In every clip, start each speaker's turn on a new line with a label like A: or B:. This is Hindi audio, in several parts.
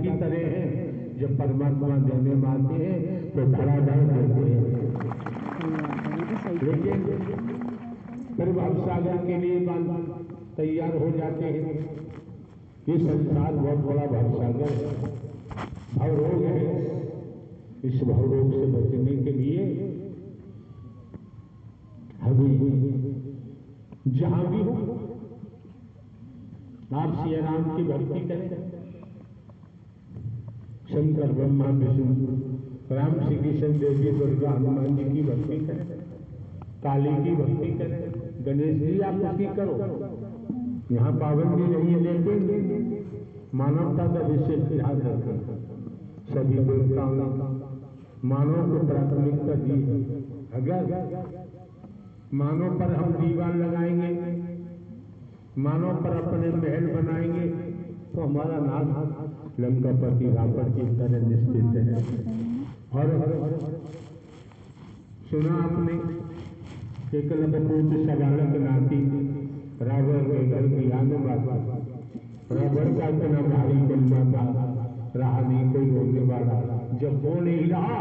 A: की तरह हैं, जब परमात्मा देने में आते हैं तो धड़ाधड़ देते हैं। लेकिन फिर भवसागर के लिए तैयार हो जाते हैं। ये संसार बहुत बड़ा भवसागर है, भवरोग है। इस भवरोग से बचने के लिए हमें जहां भी हो आप श्री राम की भक्ति करें। शंकर ब्रह्मा विष्णु राम श्री कृष्ण देवी दुर्गा हनुमान जी की भक्ति करें, काली की भक्ति करें, गणेश जी आप भक्ति करो। यहाँ पाबंदी नहीं है, लेकिन मानवता का विशेष ध्यान रखें। सभी देवताओं ने मानव को प्राथमिकता दी है। अगर मानव पर हम दीवार लगाएंगे, मानव पर अपने महल बनाएंगे, तो हमारा नाम लंकापति रावण की तरह निश्चित है। और सुना आपने एकलव्य सबालक नाती रावण के घर की आने वाला, रावण का इतना भारी कलमा था, रहा नहीं कोई रोकने वाला। जब वो नहीं रहा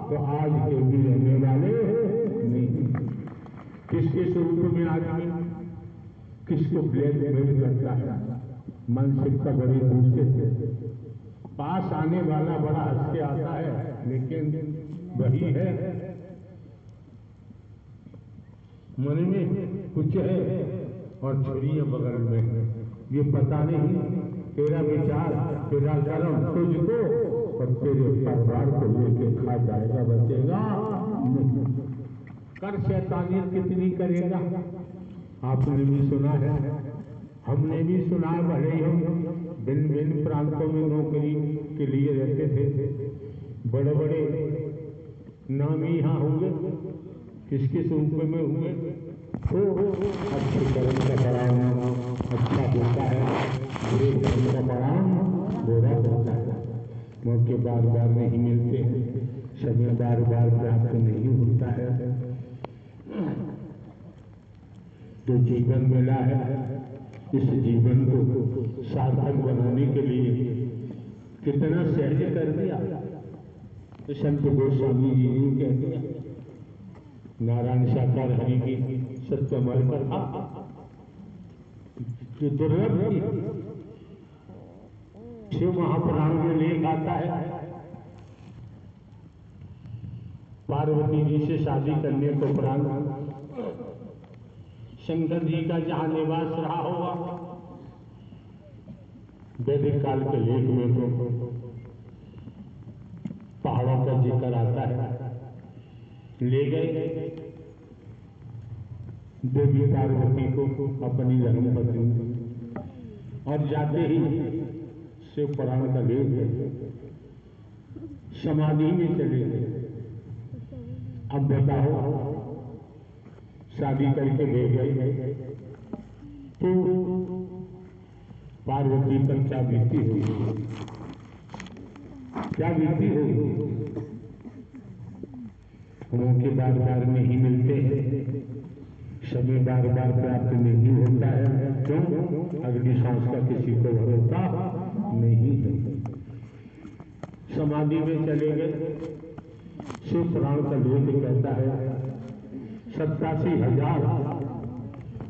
A: तो आज के भी रहने वाले नहीं। किसके स्वरूप में आदमी किसको ब्लैकमेल करता है, मानसिकता बड़ी दूसरे से। पास आने वाला बड़ा हंस के आता है, लेकिन वही है मन में कुछ है और छुरी बगल में है। ये पता नहीं तेरा विचार तेरा कर्म तुझको और तेरे परिवार को लेके खा जाएगा, बचेगा नहीं। कर शैतानियत कितनी करेगा, आपने भी सुना है, हमने भी सुना। भले ही हम भिन्न भिन्न प्रांतों में नौकरी के लिए रहते थे, बड़े बड़े नामी यहाँ होंगे, किसके स्वरूप में हुए तो अच्छे कर्म का परिणाम अच्छा होता है, बुरे कर्म का परिणाम बुरा होता है। मौके बार बार नहीं मिलते हैं, समय बार बार प्राप्त नहीं होता है। जो जीवन मिला है, इस जीवन को सार्थक बनाने के लिए कितना सहज कर दिया। तो संत गोस्वामी जी ने कह दिया, नारायण साकार हरि की सत्यमय कथा जो दुर्लभ थी, शिव महापुराण में लेख आता है। पार्वती जी से शादी करने को उपरांत शंकर जी का जहां निवास रहा होगा, वैदिक काल के लेख में तो पहाड़ों का जिक्र आता है। ले गए देवी पार्वती को अपनी धर्म पत्नी, और जाते ही शिव पुराण का लेख है, समाधि में चले गए। अब बताओ, शादी करके ले गए तो पार्वती पर क्या बीती होगी, क्या बीती होगी। मौके बार बार नहीं मिलते हैं, समय बार बार प्राप्त नहीं होता है। क्यों? अगली सांस का किसी को भरोसा नहीं है। समाधि में चले गए। शिव पुराण का लेख कहता है 87,000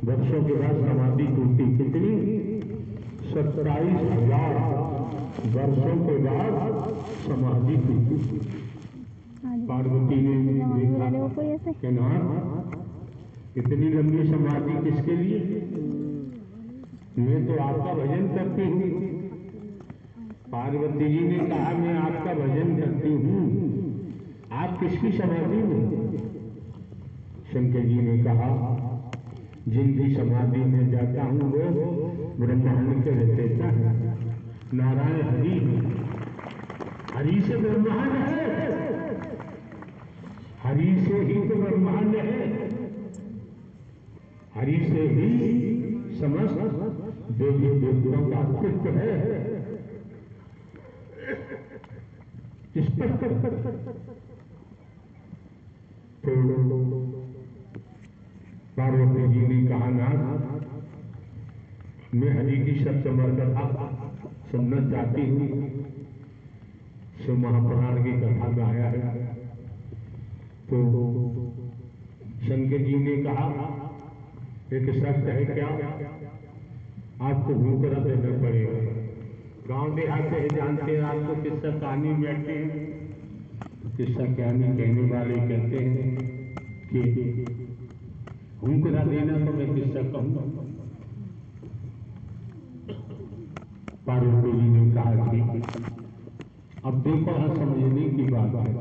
A: वर्षों के बाद समाधि टूटी। कितनी? 27,000 वर्षों के बाद समाधि टूटी। पार्वती ने देखा कि ना, इतनी लंबी समाधि किसके लिए? मैं तो आपका भजन करती हूँ। पार्वती जी ने कहा, मैं आपका भजन करती हूँ, आप किसकी समाधि में? शंकर जी ने कहा, जिनकी समाधि में जाता हूँ वो ब्रह्मांड के रचयिता है, नारायण हरि। हरि से ब्रह्मांड है, हरि से ही तो ब्रह्मांड है, हरि से ही समस्त देवी देवताओं का अस्तित्व है। इस पर पार्वती जी ने कहा, नाथ मैं हरि की सत्समर कथा सुनना चाहती हूँ, महापुराण की कथा में आया है। तो शंकर जी ने कहा एक सत्य है क्या, आपको भूखरा देना पड़ेगा। गांव देहात से जानते हैं, आपको किस्सा कहानी बैठते हैं, किस्सा कहानी कहने वाले कहते हैं कि भूखरा देना तो मैं किस्सा कहूँ। पार्वती जी ने कहा कि अब देखो हाँ समझने की बात है,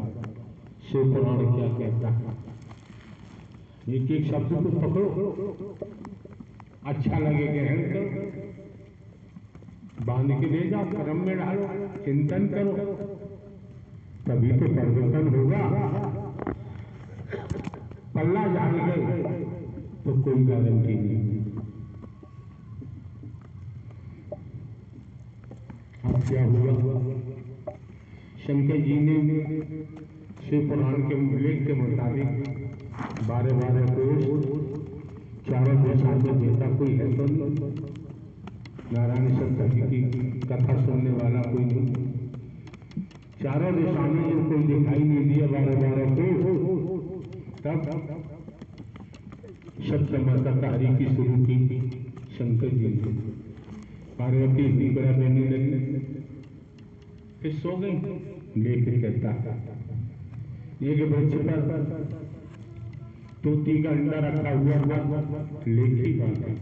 A: शिव पुराण क्या कहता है। एक एक शब्द को पकड़ो, अच्छा लगे ग्रहण करो, बांध के ले जाओ, कर्म में डालो, चिंतन करो, तभी तो परिवर्तन होगा। पल्ला जान गए तो कोई गारंटी नहीं। अब क्या हुआ, शंकर जी ने शिव पुराण के उल्लेख के मुताबिक 12-12 कोष चारों दिशा में देता कोई है तो नहीं, नारायण सप्तशती की कथा सुनने वाला कोई नहीं। चारों दिशा में जो कोई दिखाई नहीं दिया 12-12 कोष, तब सप्तमर्कता हरि की शुरू की शंकर जी ने। पार्वती भूखरा देने लगी, फिर सो गई। लेकर कहता एक वृक्ष पर तोती का अंडा रखा हुआ, लेखी बात है।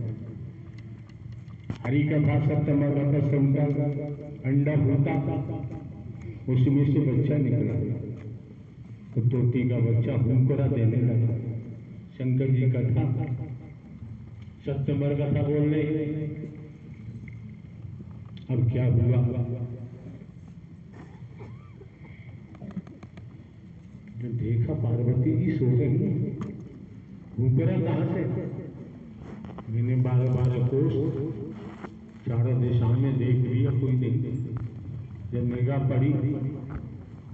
A: हरि कथा सप्तमर्कता सुनकर अंडा फूटा, उसमें से बच्चा निकला, तो तोती का बच्चा भूखरा देने लगा। शंकर जी कथा सप्तमर्कता बोल रहे। अब क्या हुआ, देखा पार्वती जी सो रही, भूखरा कहां से। मैंने 12-12 कोष चारों दिशा में देख लिया, कोई नहीं। जब निगाह पड़ी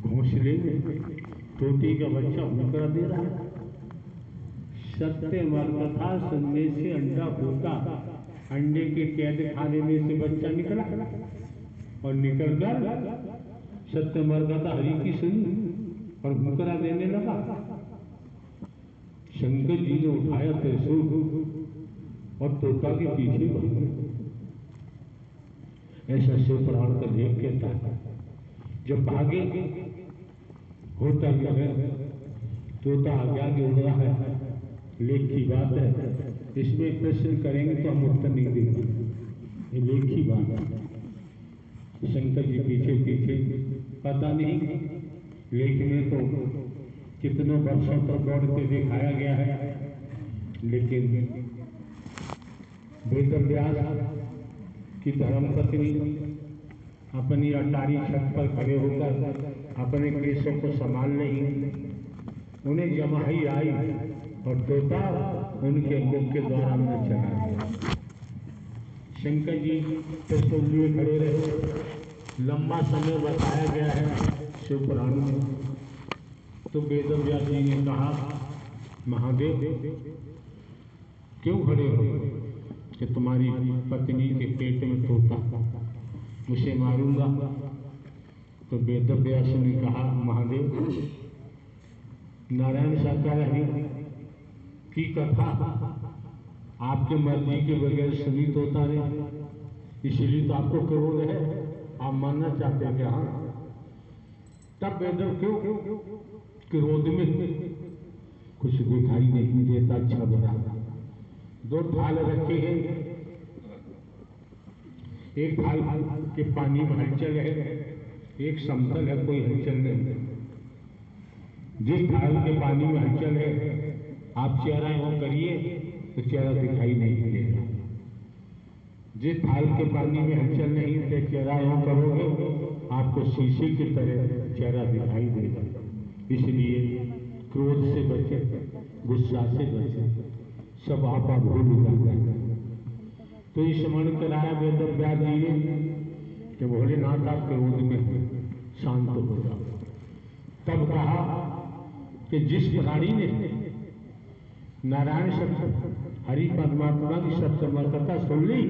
A: घोंसले में, तोती का बच्चा भूखरा दे रहा है। सप्तमर्कता सुनने से अंडा फूटा, अंडे के कैद खाने में से बच्चा निकला और निकल कर सप्तमर्कता हरि की सुनी और भूखरा देने लगा। शंकर जी ने उठाया त्रिशूल और तोता के पीछे भागे। ऐसा शिव पुराण का लेख कहता है। जब भागे होता क्या है, तोता आगे आगे उड़ रहा है। लेख की बात है, इसमें प्रश्न करेंगे तो हम उत्तर नहीं देंगे, ये लेख की बात है। शंकर जी पीछे पीछे, पता नहीं लेख में तो कितनों वर्षों तक दौड़ के दिखाया गया है, लेकिन वेदव्यास की धर्मपत्नी अपनी अटारी छत पर खड़े होकर अपने केशों को संभाल रही, उन्हें जमाई आई और तोता उनके मुख के द्वारा में चला गया। शंकर जी पिस्तौल लिए खड़े रहे। लंबा समय बताया गया है शिव पुराण में। तो वेदव्यास जी ने कहा, महादेव क्यों खड़े हो कि तुम्हारी पत्नी के पेट में तोता, उसे मारूंगा। तो वेदव्यास ने कहा, महादेव नारायण साकार हरि की कथा आपके मर्जी के बगैर सुनी तोता ने, इसलिए तो आपको क्रोध है, आप मानना चाहते हैं क्या। तब वेदव क्यों क्रोध में कुछ दिखाई नहीं देता, अच्छा बुरा। 2 थाल रखे हैं, एक थाल के पानी में हलचल है, एक समतल है, कोई हलचल नहीं। जिस थाल के पानी में हलचल है, आप चेहरा यूं करिए तो चेहरा दिखाई नहीं देगा। जिस थाल के पानी में हलचल नहीं है, चेहरा यूं करोगे आपको शीशे की तरह चेहरा दिखाई देगा। इसलिए क्रोध से बचे, गुस्सा से बचे, सब आप भूल जाए। तो ये स्मरण कराया वेदव्यास जी ने कि भोलेनाथ आप क्रोध में शांत हो जाओ। तब कहा कि जिस प्राणी ने नारायण शब्द हरि परमात्मा की सप्तमर्कता सुन ली,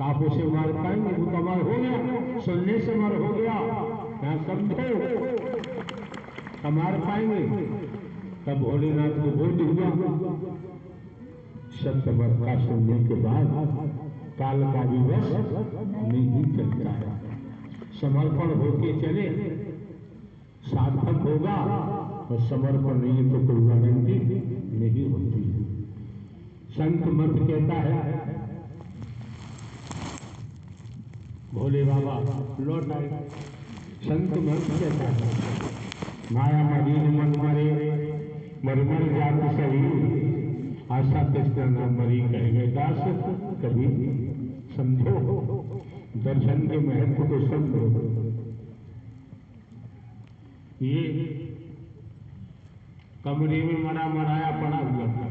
A: आप उसे मार पाएंगे। वो तो अमर हो गया, सुनने से अमर हो गया। यहाँ समझो हमारे पाएंगे। तब भोलेनाथ को बोध हुआ, सप्तमत का सुनने के बाद काल का भी वश नहीं चलता है। समर्पण होके चले सार्थक होगा, और समर्पण नहीं है तो कोई गारंटी नहीं होती। संत मत कहता है भोले बाबा लौट आए। संत मत कहता है माया मदीन मन मरे मरमर जात सही, आशा कृष्ण नाम मरी कह गए दास। कभी समझो दर्शन के महत्व को समझो। ये कमरे में मरा मराया पड़ा हुआ था,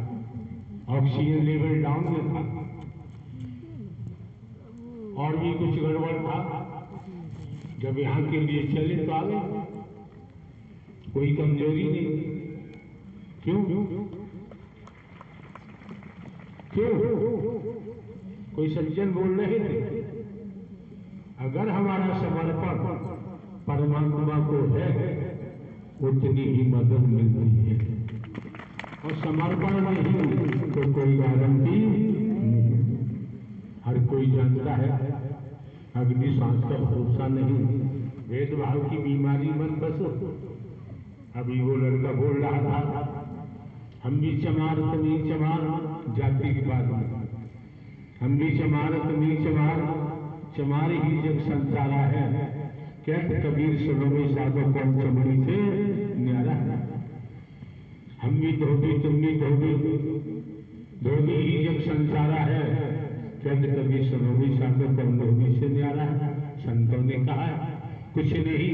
A: ऑक्सीजन लेवल डाउन में था, और भी कुछ गड़बड़ था। जब यहाँ के लिए चले तो आ गए, कोई कमजोरी नहीं। क्यों क्यों कोई सज्जन बोल रहे थे अगर हमारा समर्पण परमात्मा को है उतनी ही मदद मिलती है, और समर्पण नहीं तो कोई गारंटी नहीं। हर कोई जानता है अग्नि सांस का भरोसा नहीं, भेदभाव की बीमारी मत बसो। अभी वो लड़का बोल रहा था हम भी चमार तुम ही चमार, जाति की बात में हम भी चमार तुम ही चमार, चमार ही जग संसारा है। कहते कबीर सुनो में साधो कौन चमड़ी से न्यारा है। हम भी धोबी तुम भी धोबी, धोबी ही जग संसारा है। कहते कबीर सुनो में साधो कौन धोबी से न्यारा है। संतों ने कहा कुछ नहीं,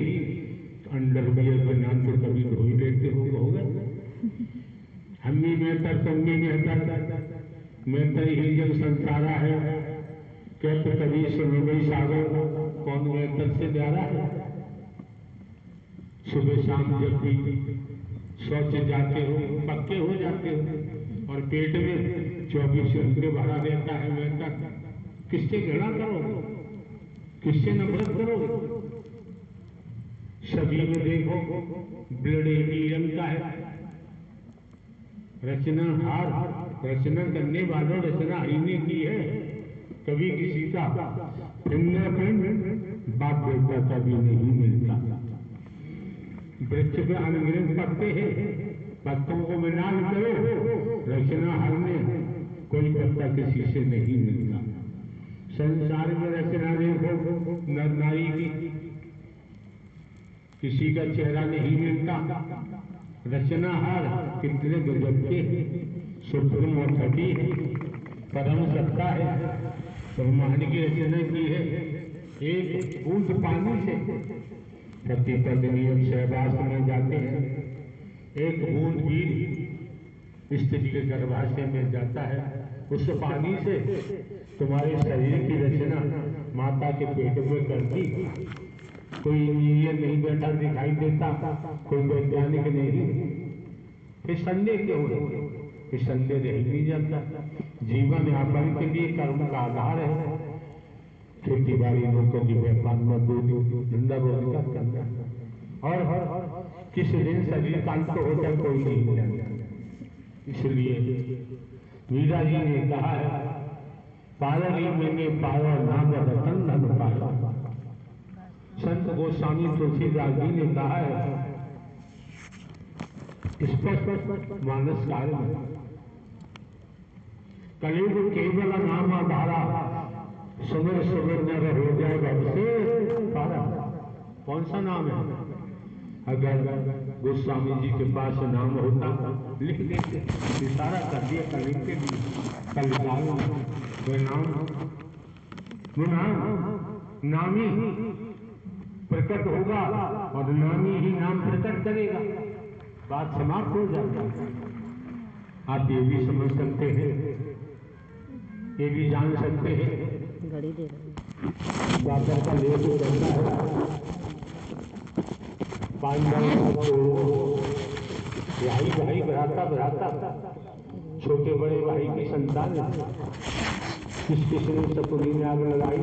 A: अंडरवियर बनान तो कभी धो ही लेते होगा। हम भी बेहतर तुम भी बेहतर, बेहतर ही जग संसारा है। कहते कभी सुनो गई सागर कौन बेहतर से न्यारा है। सुबह शाम जब भी शौच जाते हो पक्के हो जाते हो, और पेट में 24 घंटे भरा रहता है बेहतर। किससे घृणा करोगे, किससे नफरत करोगे। सभी में देखो ब्लड एक ही रंग का है। रचना हार रचना करने वालों रचना ही की है। कभी किसी का फिंगरप्रिंट बाप बेटा का भी नहीं मिलता। वृक्ष पे अनगिनत पत्ते हैं, पत्तों को मिलान करो, रचना हर में कोई पत्ता किसी से नहीं मिलता। संसार में रचना देखो नर नारी की, किसी का चेहरा नहीं मिलता। रचनाहार कितने गजब के सुप्रीम अथॉरिटी है, परम सत्ता है, ब्रह्मांड की रचना की है। एक बूंद पानी से पति पत्नी सहवास में जाते हैं, एक बूंद भी स्त्री के गर्भाशय में जाता है। उस पानी से तुम्हारे शरीर की रचना माता के पेट में करती। कोई इंजीनियर नहीं बैठा दिखाई देता, कोई वैज्ञानिक नहीं। फिर संदेह क्यों है, फिर संदेह रह नहीं जाता। जीवन यापन के लिए कर्म का आधार है। खेती बाड़ी नौकरी व्यापार मजदूरी धंधा रोजगार करना, और किस दिन शरीर का अंत होता है कोई नहीं जानता। इसलिए मीरा जी ने कहा है पाया मैंने पाया नाम रतन धन पाया। संत गोस्वामी तुलसीदास जी ने कहा है स्पष्ट मानस कार्य में कलयुग केवल नाम आधारा, सुमिर सुमिर नर हो जाए भव से पारा। कौन सा नाम है? अगर गोस्वामी जी के पास नाम होता लिख देते, इशारा कर दिया कल के लिए, कल नामी प्रकट होगा और नामी ही नाम प्रकट करेगा, बात समाप्त हो जाएगी। आप ये भी समझ सकते हैं, ये भी जान सकते हैं।
B: घड़ी दे रहे
A: बादल का लेप करता है, भाई भाई भराता भराता छोटे बड़े भाई की संतान किस किसने सकुनी में आग लगाई।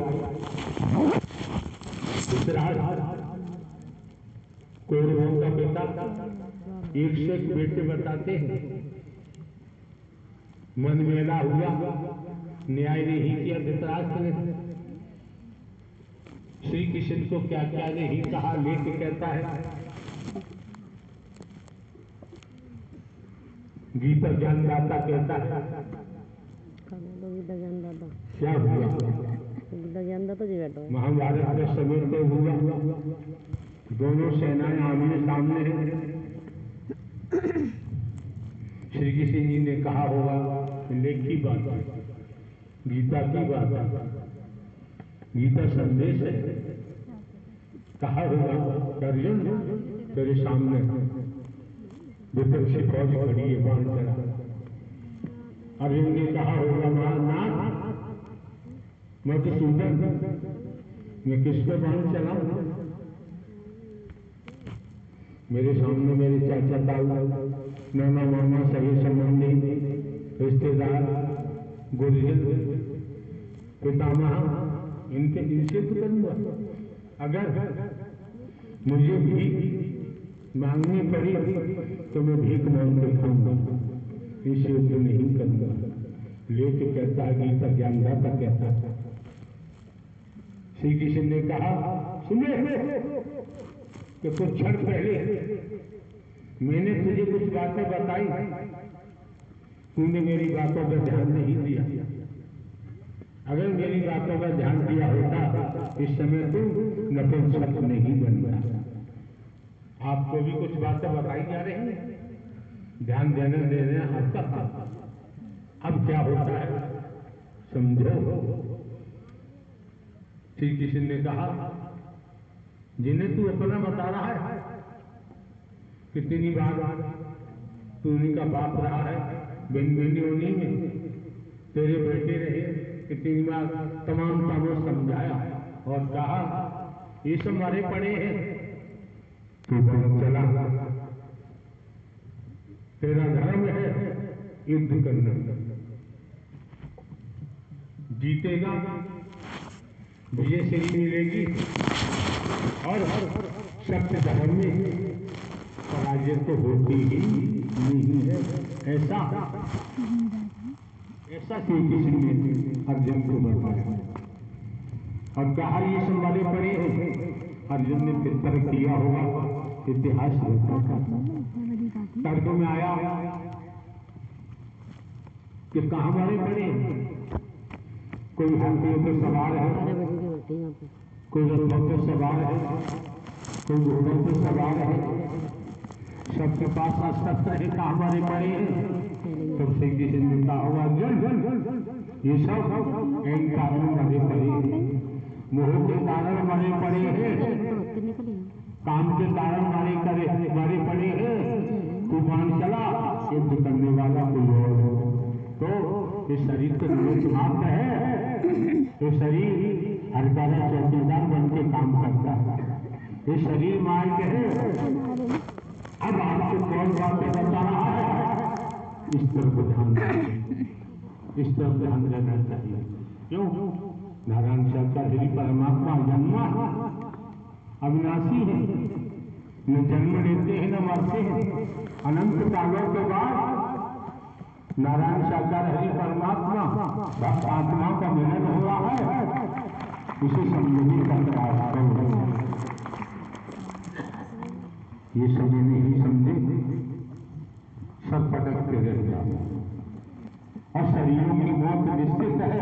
A: कौरवों का पिता एक से एक बेटे बताते हैं, मन मेला हुआ, न्याय नहीं किया धृतराष्ट्र ने। श्री कृष्ण को क्या क्या नहीं कहा, लेके कहता है गीता ज्ञानदाता कहता है क्या हुआ। महाभारत के समय तो हुआ, दोनों सेनाएं आमने सामने हैं। श्री कृष्ण जी ने कहा होगा लेख की बात है, गीता की बात है, गीता संदेश है। कहा होगा अर्जुन तेरे सामने विपक्षी फौज खड़ी है, बाण चला। अर्जुन ने कहा होगा महानाथ मधुसूदन मैं किस पे बाण चलाऊं, मेरे सामने मेरे चाचा ताऊ नाना मामा सही संबंधी रिश्तेदार गुरुजन पितामह इनसे तो करूंगा। अगर मुझे भीख मांगनी पड़ी तो मैं भीख मांग के खाऊंगा, इसे तो नहीं करूंगा। लेके कहता है गीता ज्ञानदाता कहता है। श्री कृष्ण ने कहा सुने कि कुछ क्षण पहले मैंने तुझे कुछ बातें बताई, तूने मेरी बातों पर ध्यान नहीं दिया। अगर मेरी बातों पर ध्यान दिया होता इस समय तू नपुंसक नहीं बनता। आपको भी कुछ बातें बताई जा रही हैं, ध्यान देने देने आपका काम। अब क्या होता है समझो। श्री कृष्ण ने कहा जिन्हें तू अपना बता रहा है, कितनी बार तू उन्हीं का बाप रहा है, बिन बिनी में तेरे बेटे रहे, कितनी बार तमाम कामों समझाया और कहा ये सब मारे पड़े हैं, तू चला, तेरा धर्म है युद्ध करना, जीतेगा विजय श्री मिलेगी और सत्य धर्म में पराजय तो होती ही नहीं है। ऐसा श्री कृष्ण ने अर्जुन को बताया और कहा ये सब वाले पड़े हैं। अर्जुन ने फिर किया होगा, इतिहास होता था। तर्क में आया कि कहाँ मारे पड़े, कोई हाथियों पे सवार है, कोई रथों पे सवार है, कोई घोड़ों पे सवार है, सबके पास अस्त्र है, कहाँ मारे पड़े हैं। तब श्री कृष्ण ने कहा होगा अर्जुन ये सब एक कारण मरे पड़े हैं, मोह के कारण मरे पड़े हैं, काम के कारण मारे पड़े हैं। तू बाण चला, युद्ध करने वाला कोई और है। तो इस शरीर को निमित्त मात्र है, ये शरीर हरकारा चौकीदार बन के काम करता है, ये शरीर मार्ग है। अब आपको कौन बातें बता रहा है, इस तरफ ध्यान दें, इस तरफ ध्यान देना चाहिए। क्यों नारायण शंकर परमात्मा जन्मा अविनाशी है, न जन्म लेते हैं न मरते हैं। अनंत कालों के बाद नारायण साकार हरि परमात्मा भक्त आत्मा का मिलन हो रहा है, इसे समझने का प्रयास करो। ये समय नहीं समझे सब भटकते रह जाते और शरीरों की मौत निश्चित है,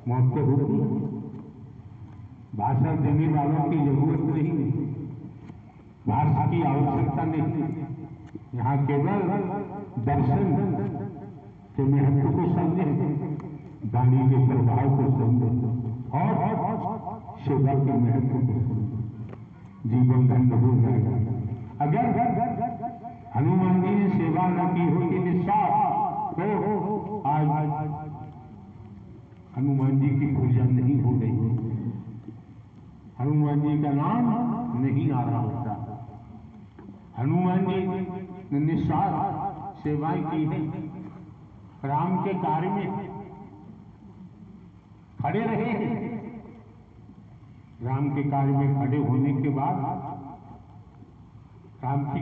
A: मौत तो होगी। भाषण देने वालों की जरूरत नहीं, भाषा की आवश्यकता नहीं। यहाँ केवल दर्शन के महत्व को समझे, वाणी के प्रभाव को समझे और सेवा के महत्व को समझे, जीवन धन्य हो जाएगा। अगर हनुमान जी ने सेवा न की होती निस्वार्थ तो आज हनुमान जी की पूजा नहीं हो रही, हनुमान जी का नाम नहीं आ रहा होता। हनुमान जी ने निस्वार्थ सेवाएं की है, राम के कार्य में खड़े रहे हैं। राम के कार्य में खड़े होने के बाद काम की